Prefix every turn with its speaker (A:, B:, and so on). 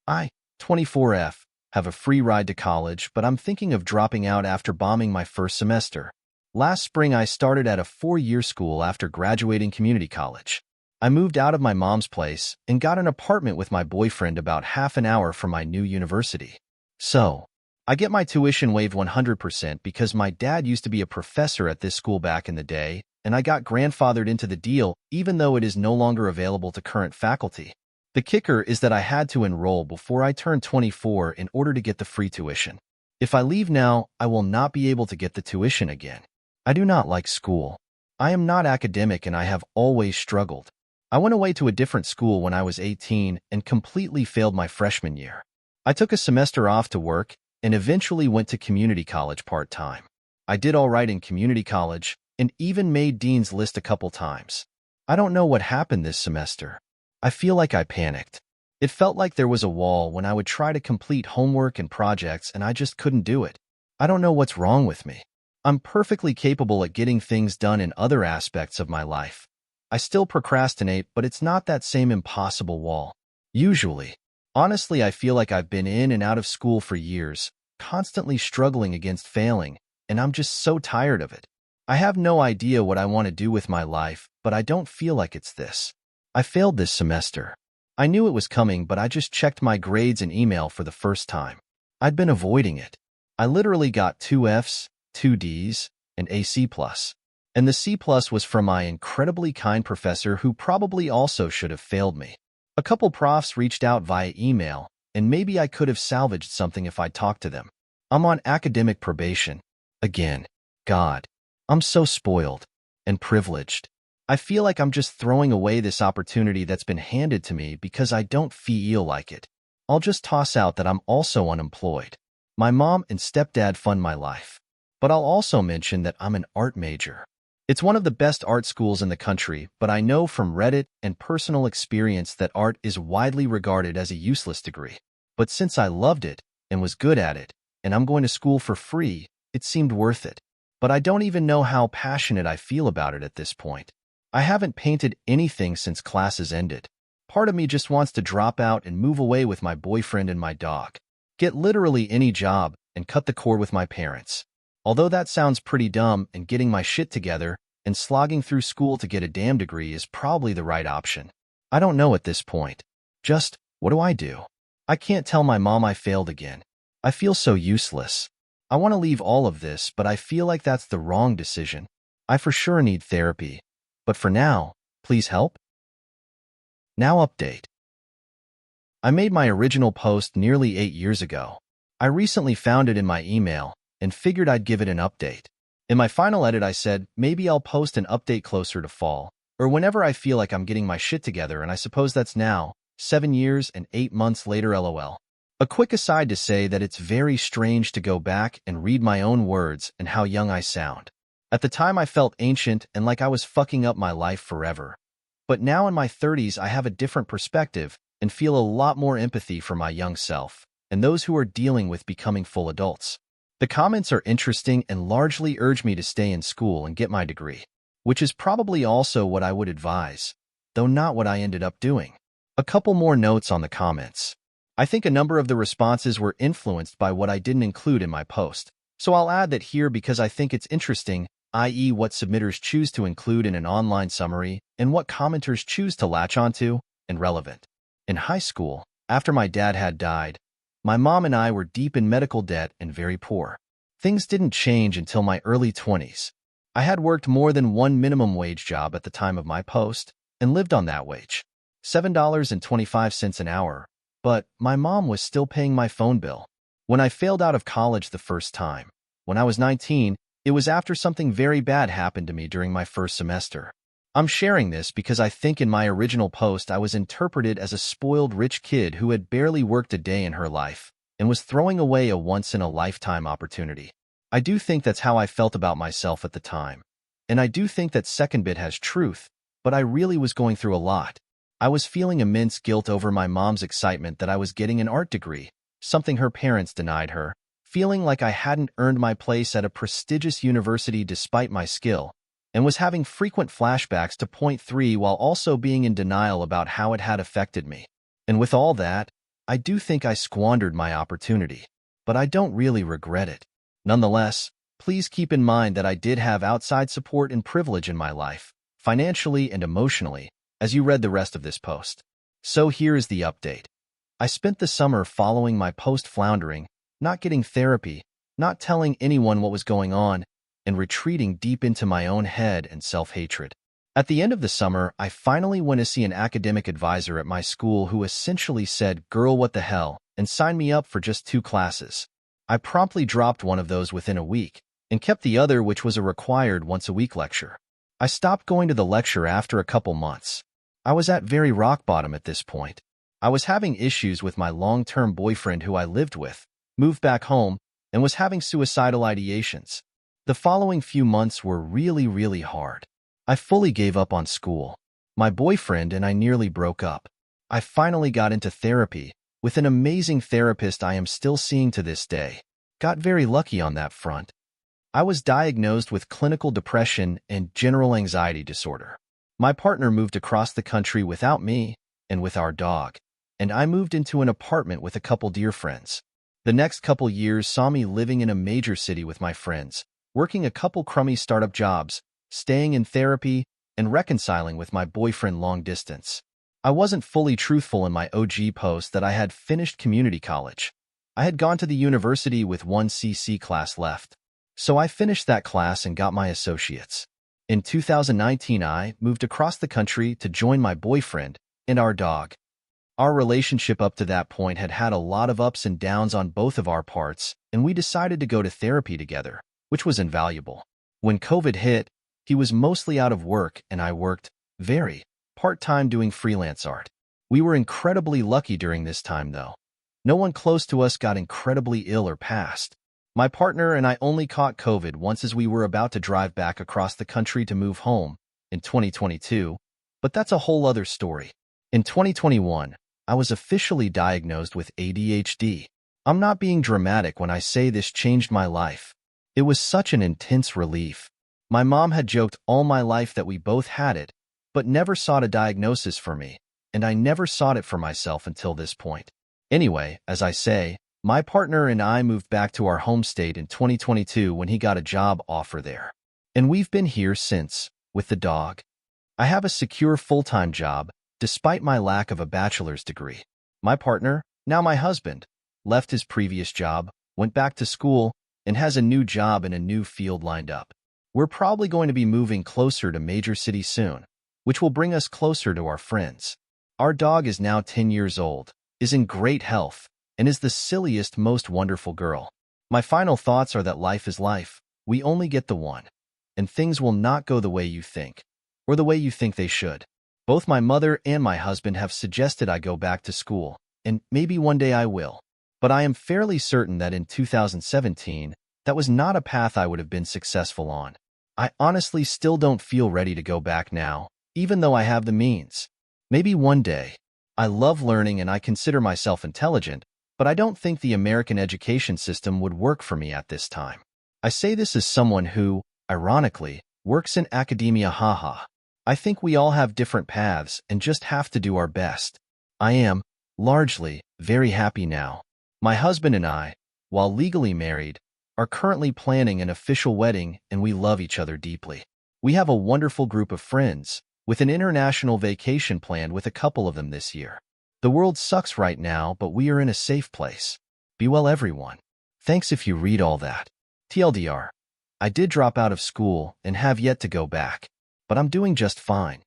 A: I, 24F, have a free ride to college, but I'm thinking of dropping out after bombing my first semester. Last spring, I started at a 4-year school after graduating community college. I moved out of my mom's place and got an apartment with my boyfriend about half an hour from my new university. So, I get my tuition waived 100% because my dad used to be a professor at this school back in the day, and I got grandfathered into the deal even though it is no longer available to current faculty. The kicker is that I had to enroll before I turned 24 in order to get the free tuition. If I leave now, I will not be able to get the tuition again. I do not like school. I am not academic and I have always struggled. I went away to a different school when I was 18 and completely failed my freshman year. I took a semester off to work and eventually went to community college part-time. I did all right in community college and even made Dean's List a couple times. I don't know what happened this semester. I feel like I panicked. It felt like there was a wall when I would try to complete homework and projects and I just couldn't do it. I don't know what's wrong with me. I'm perfectly capable at getting things done in other aspects of my life. I still procrastinate, but it's not that same impossible wall. Usually. Honestly, I feel like I've been in and out of school for years, constantly struggling against failing, and I'm just so tired of it. I have no idea what I want to do with my life, but I don't feel like it's this. I failed this semester. I knew it was coming, but I just checked my grades and email for the first time. I'd been avoiding it. I literally got 2 Fs, 2 Ds, and a C+. And the C+ was from my incredibly kind professor who probably also should have failed me. A couple profs reached out via email, and maybe I could have salvaged something if I talked to them. I'm on academic probation. Again. God. I'm so spoiled and privileged. I feel like I'm just throwing away this opportunity that's been handed to me because I don't feel like it. I'll just toss out that I'm also unemployed. My mom and stepdad fund my life. But I'll also mention that I'm an art major. It's one of the best art schools in the country, but I know from Reddit and personal experience that art is widely regarded as a useless degree. But since I loved it and was good at it, and I'm going to school for free, it seemed worth it. But I don't even know how passionate I feel about it at this point. I haven't painted anything since classes ended. Part of me just wants to drop out and move away with my boyfriend and my dog. Get literally any job and cut the cord with my parents. Although that sounds pretty dumb, and getting my shit together and slogging through school to get a damn degree is probably the right option. I don't know at this point. Just, what do I do? I can't tell my mom I failed again. I feel so useless. I want to leave all of this, but I feel like that's the wrong decision. I for sure need therapy. But for now, please help. Now update. I made my original post nearly 8 years ago. I recently found it in my email and figured I'd give it an update. In my final edit, I said, maybe I'll post an update closer to fall, or whenever I feel like I'm getting my shit together, and I suppose that's now, 7 years and 8 months later, lol. A quick aside to say that it's very strange to go back and read my own words and how young I sound. At the time, I felt ancient and like I was fucking up my life forever. But now in my 30s, I have a different perspective and feel a lot more empathy for my young self and those who are dealing with becoming full adults. The comments are interesting and largely urge me to stay in school and get my degree, which is probably also what I would advise, though not what I ended up doing. A couple more notes on the comments. I think a number of the responses were influenced by what I didn't include in my post, so I'll add that here because I think it's interesting, i.e. what submitters choose to include in an online summary and what commenters choose to latch onto, and relevant. In high school, after my dad had died, my mom and I were deep in medical debt and very poor. Things didn't change until my early 20s. I had worked more than one minimum wage job at the time of my post and lived on that wage, $7.25 an hour, but my mom was still paying my phone bill. When I failed out of college the first time, when I was 19, it was after something very bad happened to me during my first semester. I'm sharing this because I think in my original post I was interpreted as a spoiled rich kid who had barely worked a day in her life and was throwing away a once-in-a-lifetime opportunity. I do think that's how I felt about myself at the time. And I do think that second bit has truth, but I really was going through a lot. I was feeling immense guilt over my mom's excitement that I was getting an art degree, something her parents denied her, feeling like I hadn't earned my place at a prestigious university despite my skill, and was having frequent flashbacks to point 3 while also being in denial about how it had affected me. And with all that, I do think I squandered my opportunity, but I don't really regret it. Nonetheless, please keep in mind that I did have outside support and privilege in my life, financially and emotionally, as you read the rest of this post. So here is the update. I spent the summer following my post-floundering, not getting therapy, not telling anyone what was going on, and retreating deep into my own head and self-hatred. At the end of the summer, I finally went to see an academic advisor at my school who essentially said, "Girl, what the hell," and signed me up for just 2 classes. I promptly dropped one of those within a week and kept the other, which was a required once-a-week lecture. I stopped going to the lecture after a couple months. I was at very rock bottom at this point. I was having issues with my long-term boyfriend who I lived with, moved back home, and was having suicidal ideations. The following few months were really hard. I fully gave up on school. My boyfriend and I nearly broke up. I finally got into therapy, with an amazing therapist I am still seeing to this day. Got very lucky on that front. I was diagnosed with clinical depression and general anxiety disorder. My partner moved across the country without me and with our dog, and I moved into an apartment with a couple dear friends. The next couple years saw me living in a major city with my friends, working a couple crummy startup jobs, staying in therapy, and reconciling with my boyfriend long distance. I wasn't fully truthful in my OG post that I had finished community college. I had gone to the university with 1 CC class left. So I finished that class and got my associates. In 2019, I moved across the country to join my boyfriend and our dog. Our relationship up to that point had had a lot of ups and downs on both of our parts, and we decided to go to therapy together, which was invaluable. When COVID hit, he was mostly out of work and I worked part-time doing freelance art. We were incredibly lucky during this time, though. No one close to us got incredibly ill or passed. My partner and I only caught COVID once as we were about to drive back across the country to move home in 2022, but that's a whole other story. In 2021, I was officially diagnosed with ADHD. I'm not being dramatic when I say this changed my life. It was such an intense relief. My mom had joked all my life that we both had it, but never sought a diagnosis for me, and I never sought it for myself until this point. Anyway, as I say, my partner and I moved back to our home state in 2022 when he got a job offer there. And we've been here since, with the dog. I have a secure full-time job, despite my lack of a bachelor's degree. My partner, now my husband, left his previous job, went back to school, and has a new job in a new field lined up. We're probably going to be moving closer to major cities soon, which will bring us closer to our friends. Our dog is now 10 years old, is in great health, and is the silliest, most wonderful girl. My final thoughts are that life is life. We only get the one, and things will not go the way you think, or the way you think they should. Both my mother and my husband have suggested I go back to school, and maybe one day I will. But I am fairly certain that in 2017, that was not a path I would have been successful on. I honestly still don't feel ready to go back now, even though I have the means. Maybe one day. I love learning and I consider myself intelligent, but I don't think the American education system would work for me at this time. I say this as someone who, ironically, works in academia. Haha. I think we all have different paths and just have to do our best. I am, largely, very happy now. My husband and I, while legally married, are currently planning an official wedding and we love each other deeply. We have a wonderful group of friends, with an international vacation planned with a couple of them this year. The world sucks right now, but we are in a safe place. Be well, everyone. Thanks if you read all that. TLDR. I did drop out of school and have yet to go back, but I'm doing just fine.